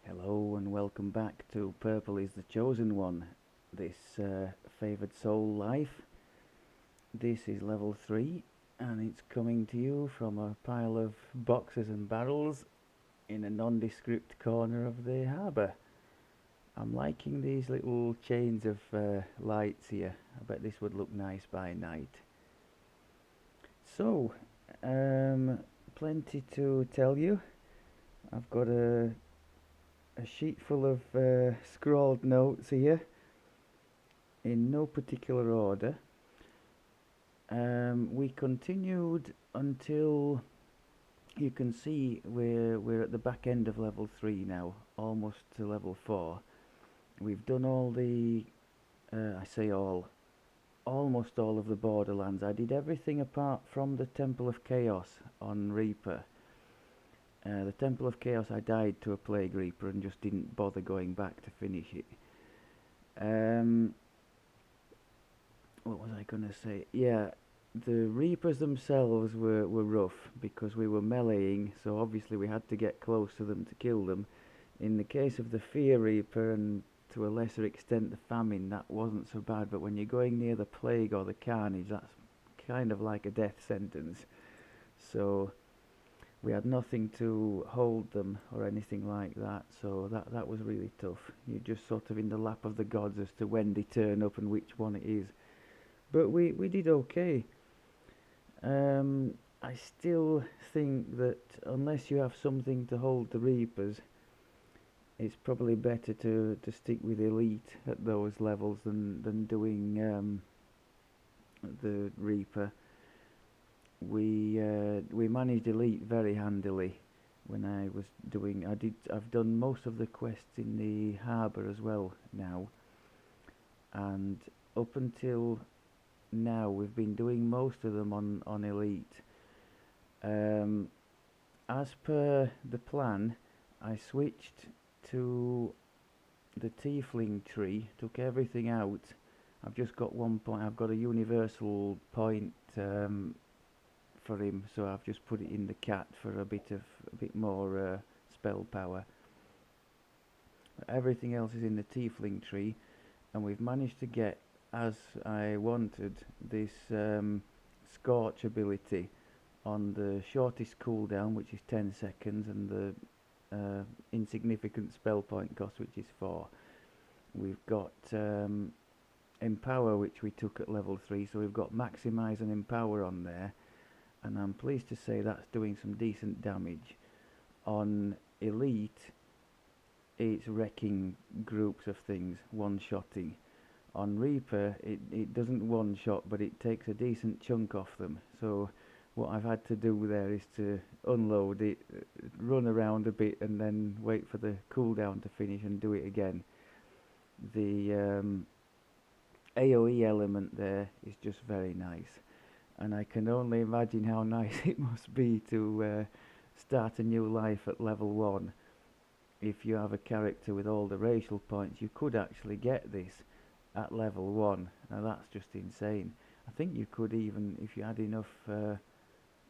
Hello and welcome back to Purple is the Chosen One, this favoured soul life. This is level 3 and it's coming to you from a pile of boxes and barrels in a nondescript corner of the harbour. I'm liking these little chains of lights here. I bet this would look nice by night. So, plenty to tell you. I've got a sheet full of scrawled notes here in no particular order. We continued until you can see we're at the back end of level 3 now, almost to level 4. We've done all the, I say almost all of the Borderlands. I did everything apart from the Temple of Chaos on Reaper. The Temple of Chaos I died to a Plague Reaper and just didn't bother going back to finish it. What was I going to say? Yeah, the Reapers themselves were rough because we were meleeing, so obviously we had to get close to them to kill them. In the case of the Fear Reaper and to a lesser extent the Famine, that wasn't so bad, but when you're going near the Plague or the Carnage, that's kind of like a death sentence. So we had nothing to hold them or anything like that, so that was really tough. You're just sort of in the lap of the gods as to when they turn up and which one it is. But we did okay. I still think that unless you have something to hold the Reapers, it's probably better to stick with Elite at those levels than doing the Reaper. We managed Elite very handily when I was doing. I've done most of the quests in the harbour as well now, and up until now we've been doing most of them on Elite. As per the plan, I switched to the Tiefling tree, took everything out. I've just got 1 point. I've got a universal point for him, so I've just put it in the cat for a bit more spell power. Everything else is in the Tiefling tree, and we've managed to get, as I wanted, this Scorch ability on the shortest cooldown, which is 10 seconds, and the insignificant spell point cost, which is 4. We've got Empower, which we took at level 3, so we've got Maximise and Empower on there, and I'm pleased to say that's doing some decent damage. On Elite, it's wrecking groups of things, one-shotting. On Reaper, it doesn't one-shot, but it takes a decent chunk off them. So what I've had to do there is to unload it, run around a bit, and then wait for the cooldown to finish and do it again. The AoE element there is just very nice, and I can only imagine how nice it must be to start a new life at level 1. If you have a character with all the racial points, you could actually get this at level 1. Now that's just insane. I think you could even, if you had enough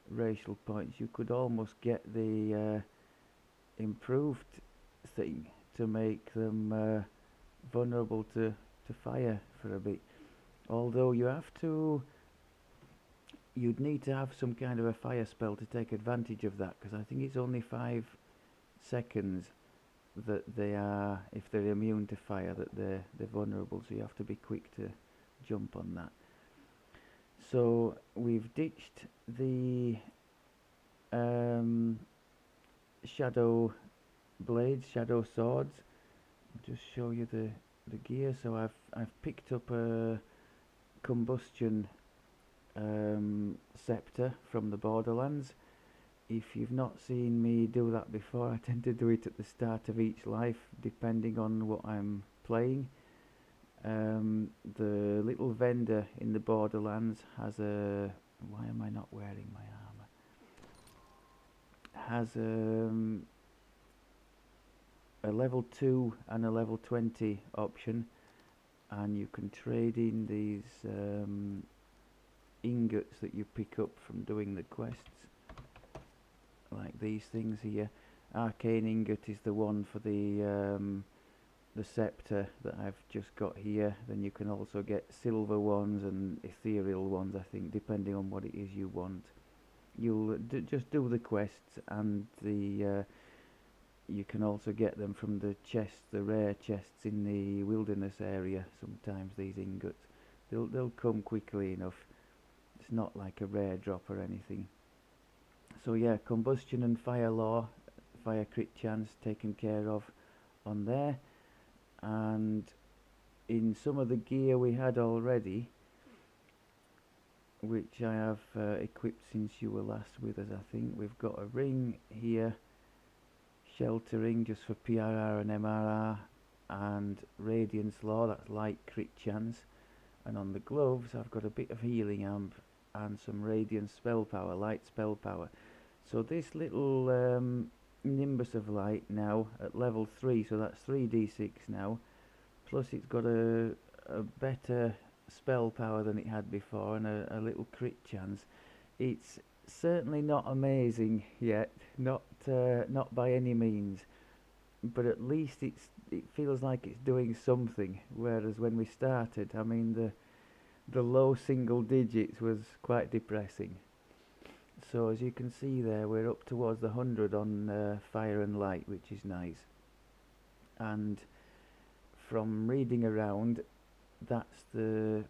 racial points, you could almost get the improved thing to make them vulnerable to fire for a bit. Although you'd need to have some kind of a fire spell to take advantage of that, because I think it's only 5 seconds that they are, if they're immune to fire, that they're vulnerable, so you have to be quick to jump on that. So we've ditched the shadow blades, shadow swords. I'll just show you the gear. So I've picked up a combustion scepter from the Borderlands. If you've not seen me do that before, I tend to do it at the start of each life, depending on what I'm playing. The little vendor in the Borderlands has a... Why am I not wearing my armor? Has a level 2 and a level 20 option, and you can trade in these ingots that you pick up from doing the quests, like these things here, arcane ingot is the one for the scepter that I've just got here. Then you can also get silver ones and ethereal ones, I think, depending on what it is you want. You'll just do the quests, and the you can also get them from the chests, the rare chests in the wilderness area. Sometimes these ingots, they'll come quickly enough. It's not like a rare drop or anything. So yeah, combustion and fire law, fire crit chance taken care of on there. And in some of the gear we had already, which I have equipped since you were last with us, I think we've got a ring here, sheltering just for PRR and MRR, and radiance law, that's light crit chance. And on the gloves I've got a bit of healing amp and some radiant spell power, light spell power. So this little nimbus of light now at level 3, so that's 3d6 now, plus it's got a better spell power than it had before, and a little crit chance. It's certainly not amazing yet, not by any means, but at least it feels like it's doing something. Whereas when we started, I mean, the low single digits was quite depressing. So as you can see there, we're up towards the 100 on fire and light, which is nice. And from reading around, that's the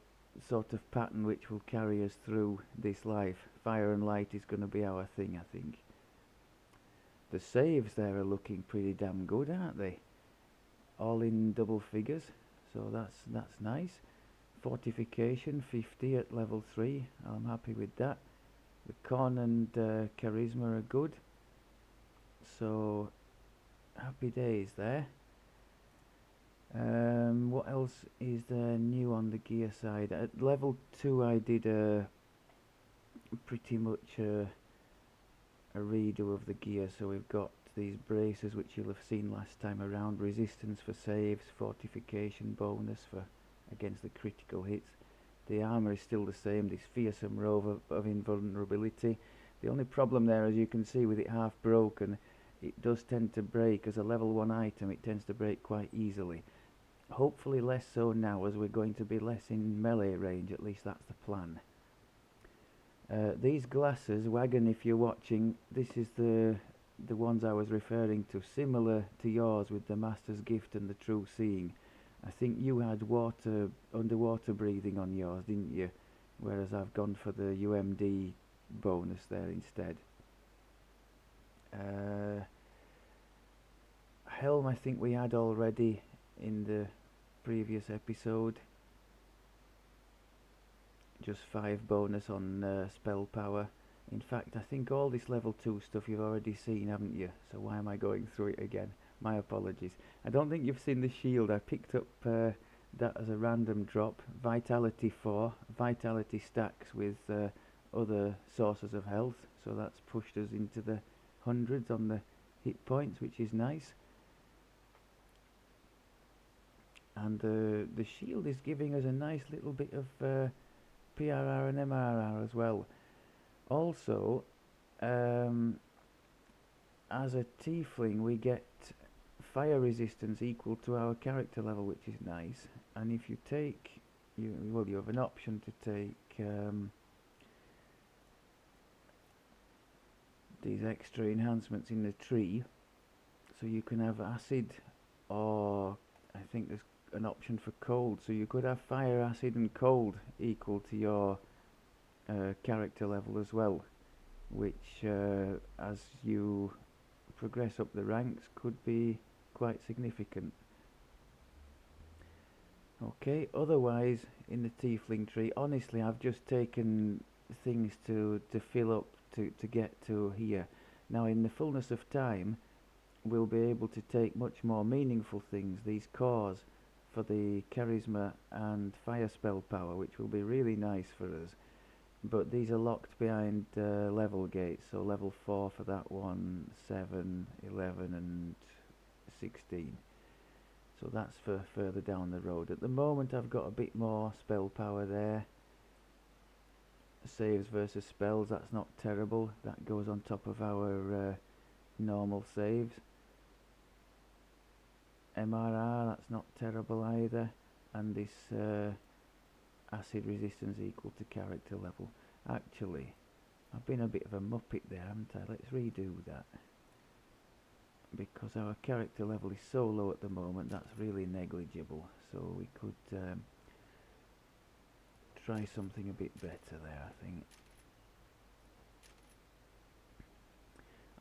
sort of pattern which will carry us through this life. Fire and light is going to be our thing, I think. The saves there are looking pretty damn good, aren't they? All in double figures, so that's nice. Fortification 50 at level 3, I'm happy with that. The con and charisma are good, so happy days there. What else is there new on the gear side? At level 2 I did pretty much a redo of the gear. So we've got these braces which you'll have seen last time around, resistance for saves, fortification bonus for against the critical hits. The armour is still the same, this fearsome robe of invulnerability. The only problem there, as you can see, with it half broken, it does tend to break. As a level 1 item, it tends to break quite easily. Hopefully less so now, as we're going to be less in melee range, at least that's the plan. These glasses, Wagon, if you're watching, this is the ones I was referring to, similar to yours with the Master's Gift and the True Seeing. I think you had underwater breathing on yours, didn't you? Whereas I've gone for the UMD bonus there instead. Helm I think we had already in the previous episode. Just 5 bonus on spell power. In fact, I think all this level 2 stuff you've already seen, haven't you? So why am I going through it again? My apologies. I don't think you've seen the shield. I picked up that as a random drop. Vitality 4. Vitality stacks with other sources of health. So that's pushed us into the hundreds on the hit points, which is nice. And the shield is giving us a nice little bit of PRR and MRR as well. Also, as a tiefling we get fire resistance equal to our character level, which is nice. And if you take, you have an option to take these extra enhancements in the tree. So you can have acid, or I think there's an option for cold. So you could have fire, acid and cold equal to your character level as well, which as you progress up the ranks could be quite significant. Okay, otherwise in the tiefling tree, honestly I've just taken things to fill up to get to here. Now in the fullness of time we'll be able to take much more meaningful things, these cores for the charisma and fire spell power, which will be really nice for us. But these are locked behind level gates, so level 4 for that one, 7, 11 and 16. So that's for further down the road. At the moment I've got a bit more spell power there. Saves versus spells, that's not terrible. That goes on top of our normal saves. MRR, that's not terrible either. And this acid resistance equal to character level. Actually, I've been a bit of a muppet there, haven't I? Let's redo that. Because our character level is so low at the moment, that's really negligible. So we could try something a bit better there, I think.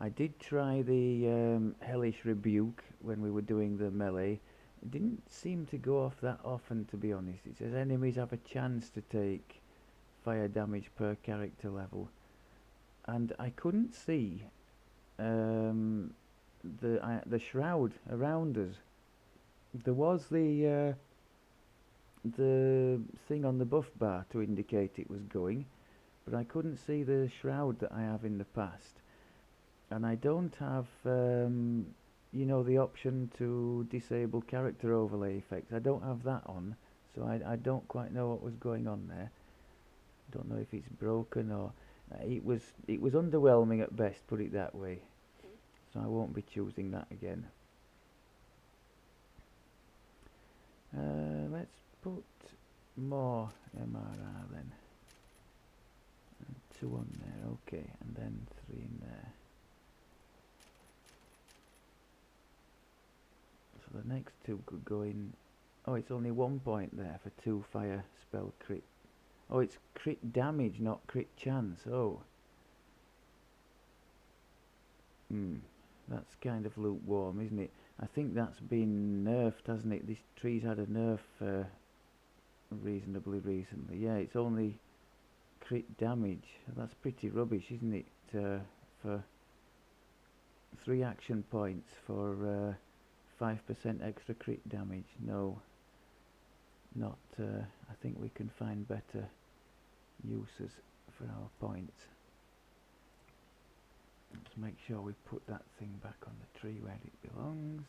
I did try the Hellish Rebuke when we were doing the melee. It didn't seem to go off that often, to be honest. It says enemies have a chance to take fire damage per character level. And I couldn't see the shroud around us. There was the thing on the buff bar to indicate it was going, but I couldn't see the shroud that I have in the past. And I don't have, you know, the option to disable character overlay effects. I don't have that on, so I don't quite know what was going on there. Don't know if it's broken or it was underwhelming at best, put it that way. So I won't be choosing that again. Let's put more MRR then. And 2 on there, okay, and then 3 in there. So the next 2 could go in. Oh, it's only 1 point there for 2 fire spell crit. Oh, it's crit damage, not crit chance. Oh. That's kind of lukewarm, isn't it? I think that's been nerfed, hasn't it? This tree's had a nerf reasonably recently. Yeah, it's only crit damage. That's pretty rubbish, isn't it? For 3 action points for 5% extra crit damage. No, not. I think we can find better uses for our points. Let's make sure we put that thing back on the tree where it belongs.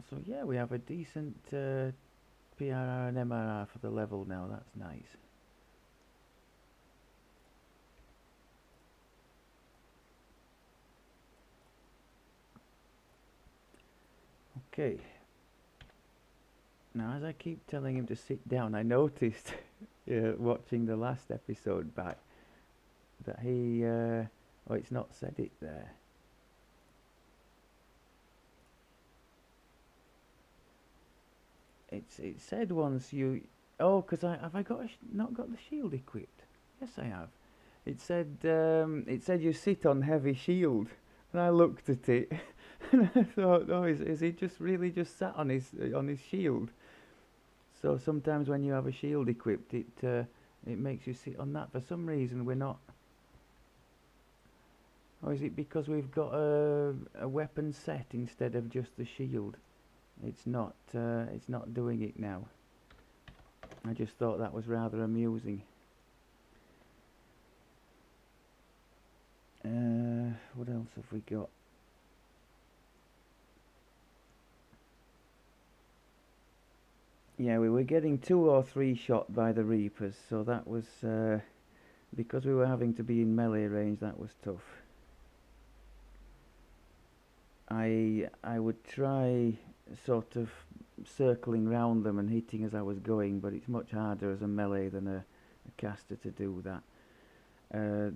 So yeah, we have a decent PRR and MRR for the level now. That's nice. Okay. Now, as I keep telling him to sit down, I noticed watching the last episode back that he oh, it's not said it there. It said once you. Oh, because have I got not got the shield equipped? Yes, I have. It said you sit on heavy shield, and I looked at it, and I thought, oh, is he just really just sat on his shield? So sometimes when you have a shield equipped, it makes you sit on that. For some reason, we're not. Or is it because we've got a weapon set instead of just the shield? It's not doing it now. I just thought that was rather amusing. What else have we got? Yeah, we were getting 2 or 3 shot by the Reapers, so that was because we were having to be in melee range. That was tough. I would try sort of circling round them and hitting as I was going, but it's much harder as a melee than a caster to do that.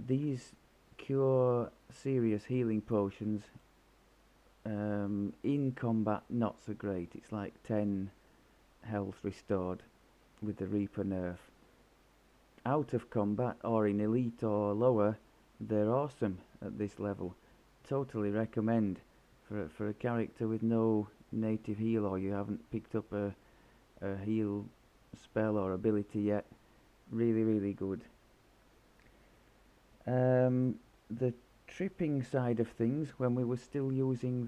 These cure serious healing potions in combat not so great. It's like 10 health restored with the Reaper nerf. Out of combat or in elite or lower, they're awesome at this level. Totally recommend for a character with no native heal, or you haven't picked up a heal spell or ability yet. Really, really good. The tripping side of things, when we were still using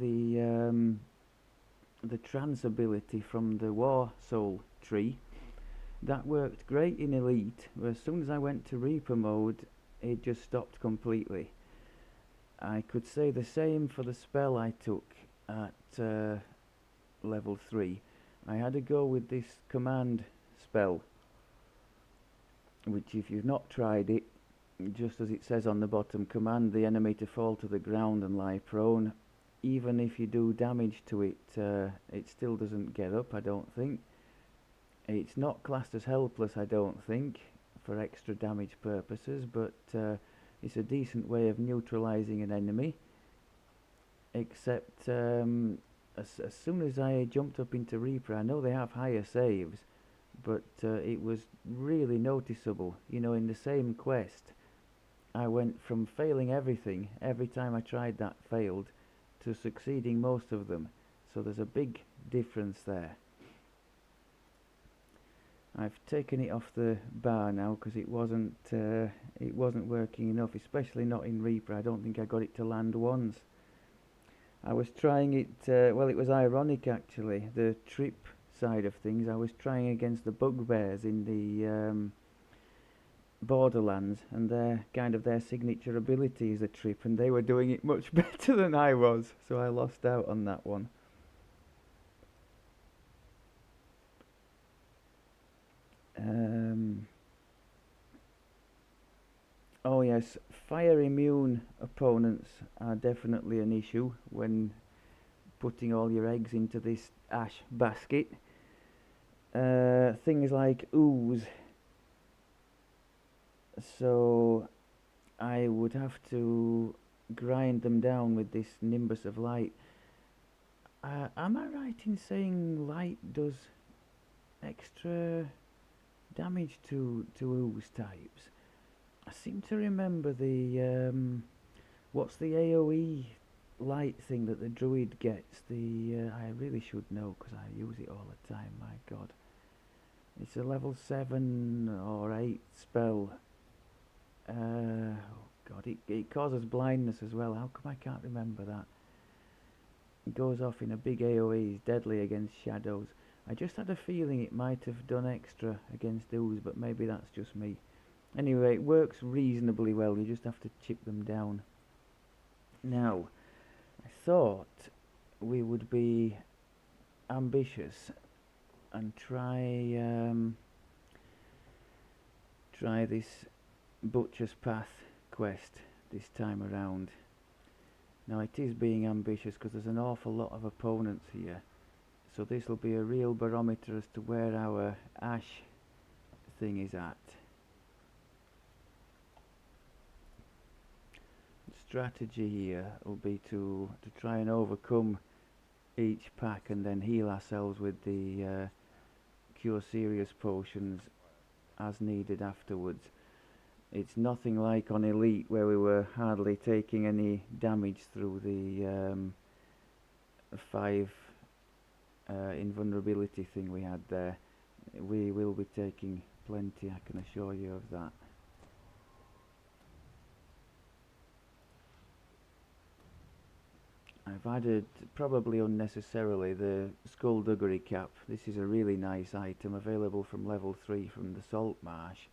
the trance ability from the War Soul tree, that worked great in Elite, but as soon as I went to Reaper mode, it just stopped completely. I could say the same for the spell I took at level 3. I had to go with this command spell, which if you've not tried it, just as it says on the bottom, command the enemy to fall to the ground and lie prone. Even if you do damage to it, it still doesn't get up, I don't think. It's not classed as helpless, I don't think, for extra damage purposes, but it's a decent way of neutralising an enemy. Except as soon as I jumped up into Reaper, I know they have higher saves, but it was really noticeable. You know, in the same quest, I went from failing everything, every time I tried that failed, to succeeding most of them. So there's a big difference there. I've taken it off the bar now because it wasn't working enough, especially not in Reaper. I don't think I got it to land once. I was trying it, well, it was ironic actually, the trip side of things. I was trying against the bugbears in the Borderlands, and their signature ability is a trip, and they were doing it much better than I was, so I lost out on that one. Oh yes, fire immune opponents are definitely an issue when putting all your eggs into this ash basket. Things like ooze. So I would have to grind them down with this Nimbus of Light. Am I right in saying light does extra damage to ooze types? I seem to remember the what's the AoE light thing that the druid gets? I really should know because I use it all the time. My God, it's a level 7 or 8 spell. Oh God, it causes blindness as well. How come I can't remember that? It goes off in a big AoE, is deadly against shadows. I just had a feeling it might have done extra against ooze, but maybe that's just me. Anyway, it works reasonably well, you just have to chip them down. Now, I thought we would be ambitious and try this Butcher's Path quest this time around. Now it is being ambitious because there's an awful lot of opponents here, so this will be a real barometer as to where our ash thing is at. The strategy here will be to try and overcome each pack and then heal ourselves with the Cure Serious potions as needed afterwards. It's nothing like on Elite where we were hardly taking any damage through the 5 invulnerability thing we had there. We will be taking plenty, I can assure you of that. I've added, probably unnecessarily, the Skullduggery cap. This is a really nice item available from level 3 from the Salt Marsh.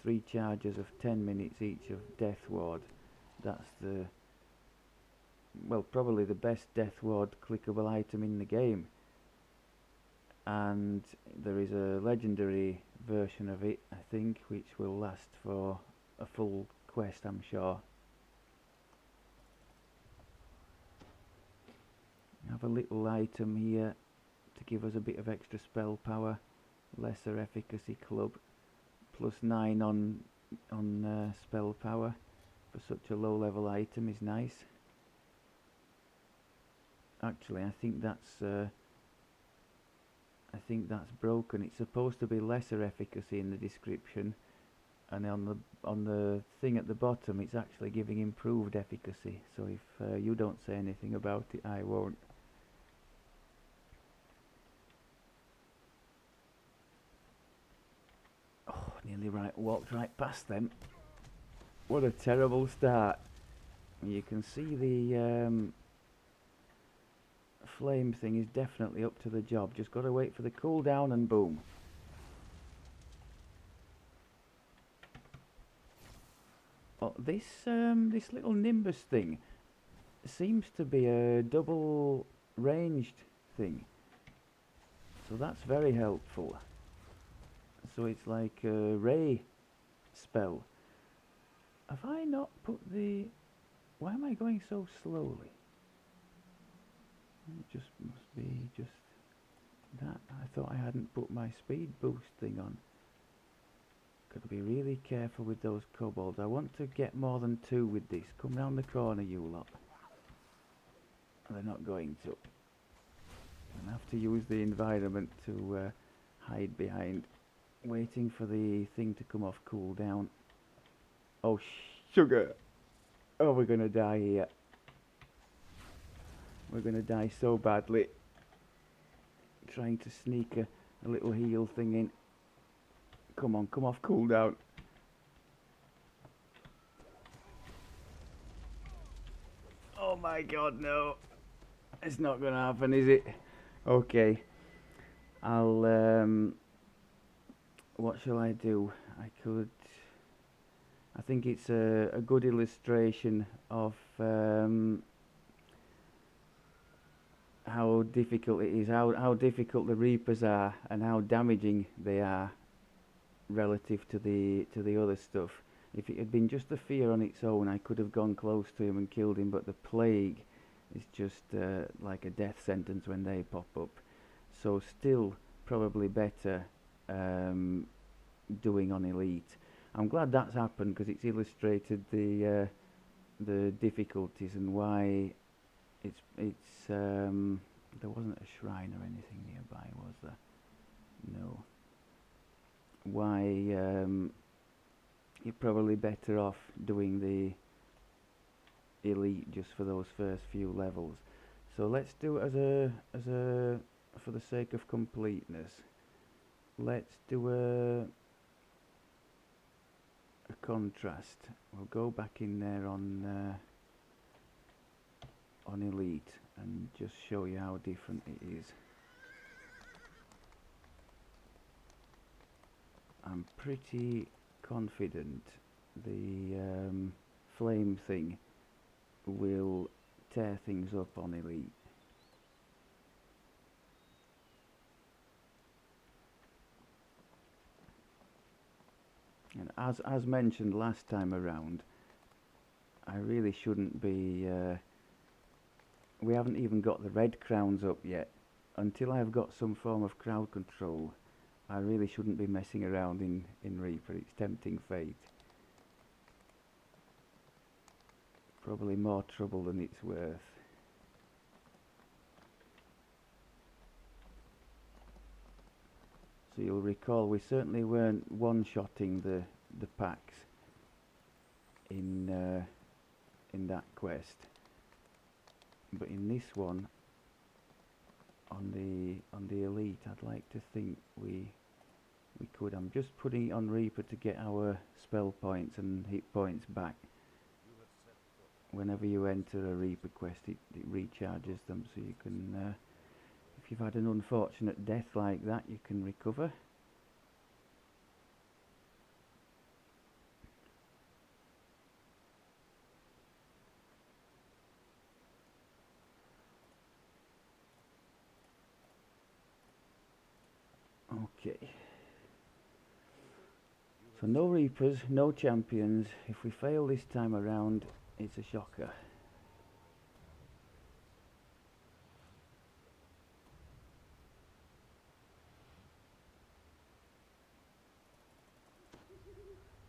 3 charges of 10 minutes each of Death Ward. That's the, well, probably the best Death Ward clickable item in the game. And there is a legendary version of it, I think, which will last for a full quest, I'm sure. I have a little item here to give us a bit of extra spell power. Lesser efficacy club. +9 on spell power for such a low level item is nice. Actually, I think that's broken. It's supposed to be lesser efficacy in the description, and on the thing at the bottom it's actually giving improved efficacy. So if you don't say anything about it, I won't. Nearly walked right past them. What a terrible start. You can see the flame thing is definitely up to the job. Just got to wait for the cooldown and boom. Oh, this little Nimbus thing seems to be a double ranged thing. So that's very helpful. So it's like a ray spell. Have I not put the... Why am I going so slowly? It just must be just that. I thought I hadn't put my speed boost thing on. Got to be really careful with those kobolds. I want to get more than 2 with this. Come round the corner, you lot. They're not going to. I have to use the environment to hide behind. Waiting for the thing to come off cooldown. Oh, sugar! Oh, we're gonna die here. We're gonna die so badly. Trying to sneak a little heal thing in. Come on, come off cooldown. Oh my god, no. It's not gonna happen, is it? Okay. I'll, what shall I do? I think it's a good illustration of how difficult it is, how difficult the Reapers are, and how damaging they are relative to the other stuff. If it had been just the fear on its own, I could have gone close to him and killed him, but the plague is just like a death sentence when they pop up. So still probably better doing on elite. I'm glad that's happened because it's illustrated the difficulties and why it's there wasn't a shrine or anything nearby, was there? No. Why you're probably better off doing the elite just for those first few levels. So let's do it as a for the sake of completeness. Let's do a contrast. We'll go back in there on elite and just show you how different it is. I'm pretty confident the flame thing will tear things up on elite. And as mentioned last time around, I really shouldn't be we haven't even got the red crowns up yet. Until I've got some form of crowd control, I really shouldn't be messing around in Reaper. It's tempting fate. Probably more trouble than it's worth. So you'll recall we certainly weren't one-shotting the packs in that quest, but in this one, on the elite, I'd like to think we could. I'm just putting it on Reaper to get our spell points and hit points back. Whenever you enter a Reaper quest, it recharges them, so you can, if you've had an unfortunate death like that, you can recover. Okay. So no Reapers, no champions. If we fail this time around, it's a shocker.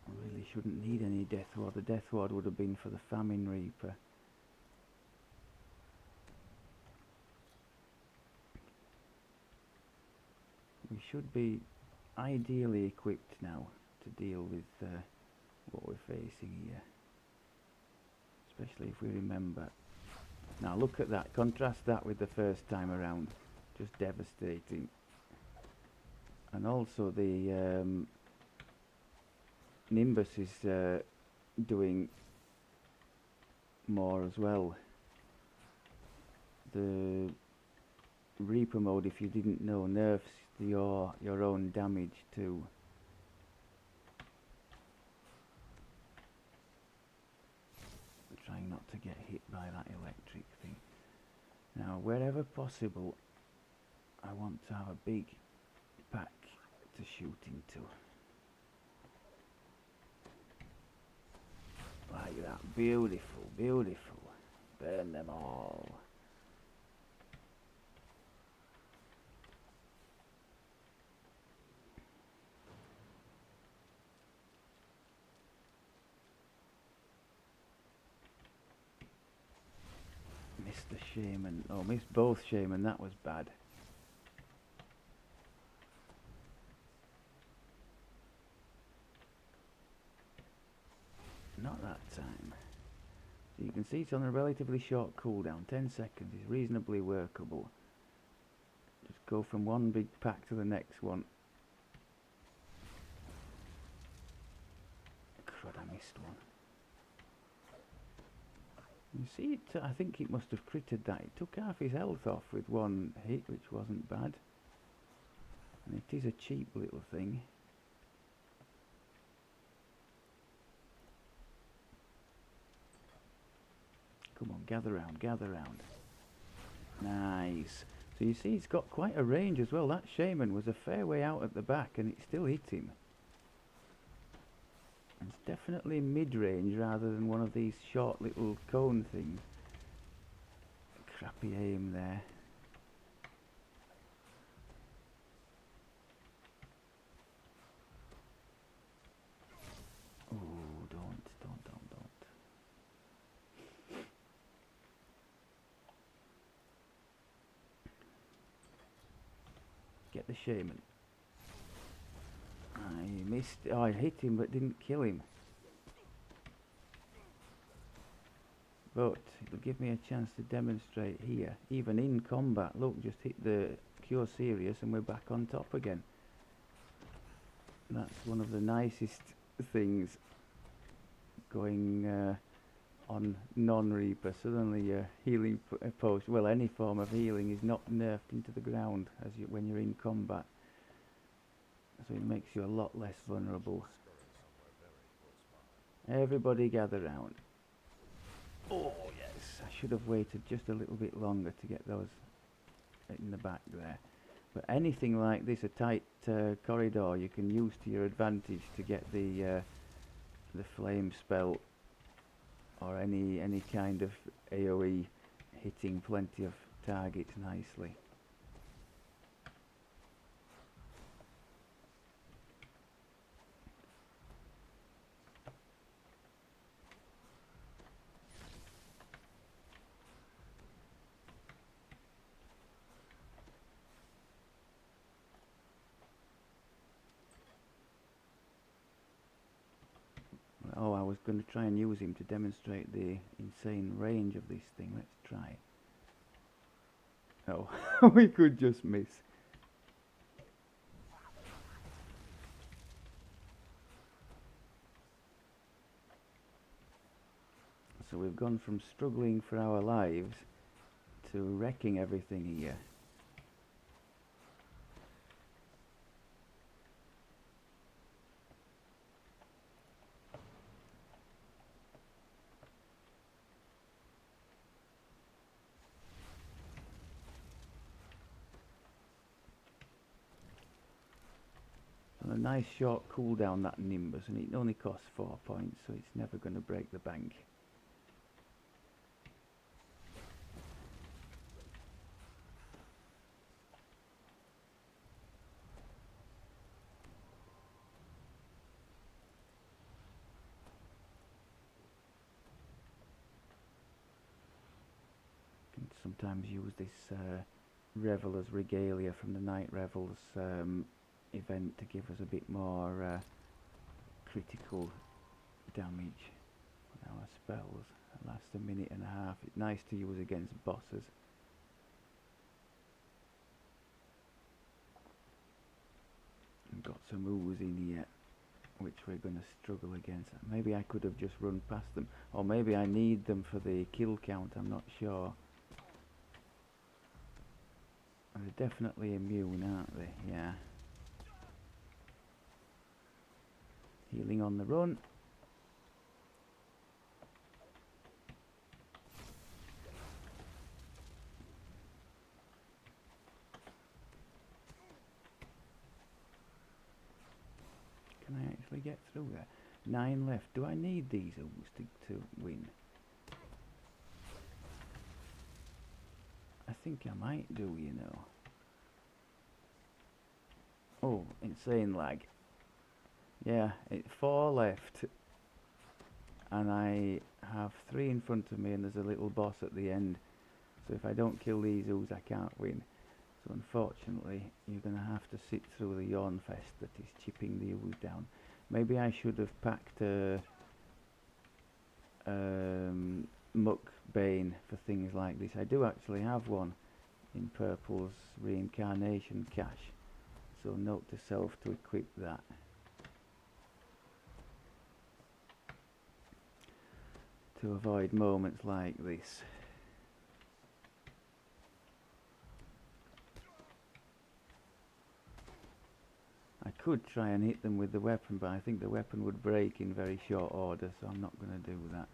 I really shouldn't need any Death Ward. The Death Ward would have been for the Famine Reaper. We should be ideally equipped now to deal with what we're facing here. Especially if we remember. Now look at that, contrast that with the first time around. Just devastating. And also the Nimbus is doing more as well. The Reaper mode, if you didn't know, nerfs your own damage too. Trying not to get hit by that electric thing. Now, wherever possible, I want to have a big pack to shoot into. that. Beautiful, beautiful. Burn them all. Missed the shaman. Oh, missed both shaman. That was bad. Not that time. So you can see it's on a relatively short cooldown. 10 seconds is reasonably workable. Just go from one big pack to the next one. Crud, I missed one. You see it, I think it must have critted that. It took half his health off with one hit, which wasn't bad. And it is a cheap little thing. Come on, gather round, gather round. Nice. So you see it's got quite a range as well. That shaman was a fair way out at the back and it still hit him. And it's definitely mid-range rather than one of these short little cone things. Crappy aim there. Oh, don't. Get the shaman. I missed. Oh, I hit him but didn't kill him. But it'll give me a chance to demonstrate here. Even in combat, look, just hit the Cure Serious and we're back on top again. That's one of the nicest things going on non-Reaper. Suddenly your healing post, well, any form of healing is not nerfed into the ground as when you're in combat. So it makes you a lot less vulnerable. Everybody gather round. Oh yes, I should have waited just a little bit longer to get those in the back there. But anything like this, a tight corridor, you can use to your advantage to get the flame spell or any kind of AoE hitting plenty of targets nicely. Oh, I was going to try and use him to demonstrate the insane range of this thing. Let's try. Oh, we could just miss. So we've gone from struggling for our lives to wrecking everything here. And a nice short cooldown, that Nimbus, and it only costs 4 points, so it's never going to break the bank. Can sometimes use this Reveler's Regalia from the Night Revels event to give us a bit more critical damage on our spells. It lasts a minute and a half. It's nice to use against bosses. We've got some ooze in here which we're going to struggle against. Maybe I could have just run past them, or maybe I need them for the kill count, I'm not sure. They're definitely immune, aren't they? Yeah. Healing on the run. Can I actually get through there? 9 left. Do I need these ooze to win? I think I might do, you know. Oh, insane lag. Yeah, it's 4 left. And I have 3 in front of me and there's a little boss at the end. So if I don't kill these ooze, I can't win. So unfortunately, you're going to have to sit through the yawn fest that is chipping the ooze down. Maybe I should have packed a muck bane for things like this. I do actually have one in Purple's reincarnation cache. So note to self to equip that. To avoid moments like this. I could try and hit them with the weapon, but I think the weapon would break in very short order, so I'm not going to do that.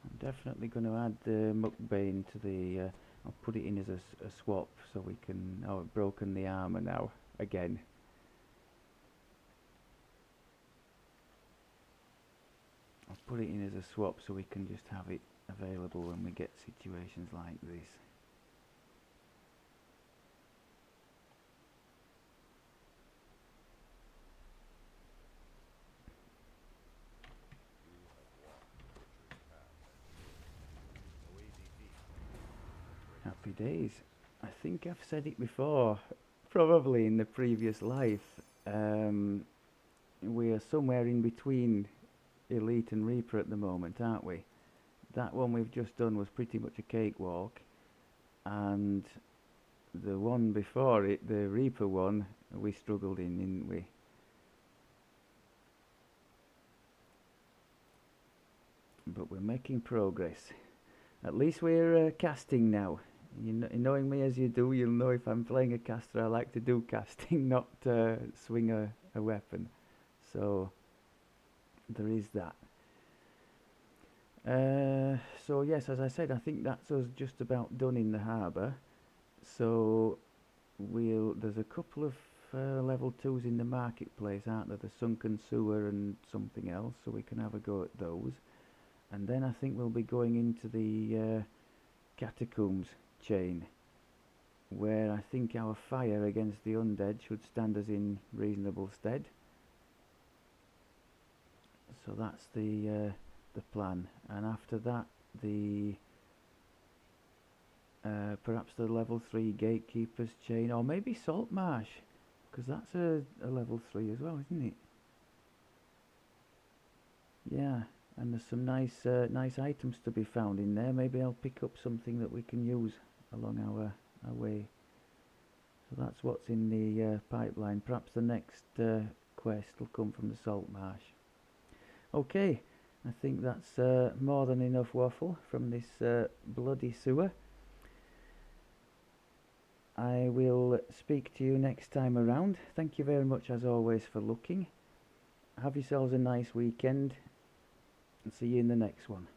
I'm definitely going to add the Muckbane to the... I'll put it in as a swap so we can... Oh, I've broken the armor now, again. I'll put it in as a swap so we can just have it available when we get situations like this. Happy days. I think I've said it before, probably in the previous life. We are somewhere in between Elite and Reaper at the moment, aren't we? That one we've just done was pretty much a cakewalk, and the one before it, the Reaper one, we struggled in, didn't we? But we're making progress. At least we're casting now. Knowing me as you do, you'll know if I'm playing a caster, I like to do casting, not swing a weapon. So there is that. So yes, as I said, I think that's us just about done in the harbour. So there's a couple of level 2s in the marketplace, aren't there? The sunken sewer and something else, so we can have a go at those. And then I think we'll be going into the catacombs chain, where I think our fire against the undead should stand us in reasonable stead. So that's the plan, and after that perhaps the level 3 gatekeepers chain, or maybe salt marsh, because that's a level 3 as well, isn't it? Yeah, and there's some nice items to be found in there. Maybe I'll pick up something that we can use along our way. So that's what's in the pipeline. Perhaps the next quest will come from the salt marsh. Okay, I think that's more than enough waffle from this bloody sewer. I will speak to you next time around. Thank you very much as always for looking. Have yourselves a nice weekend and see you in the next one.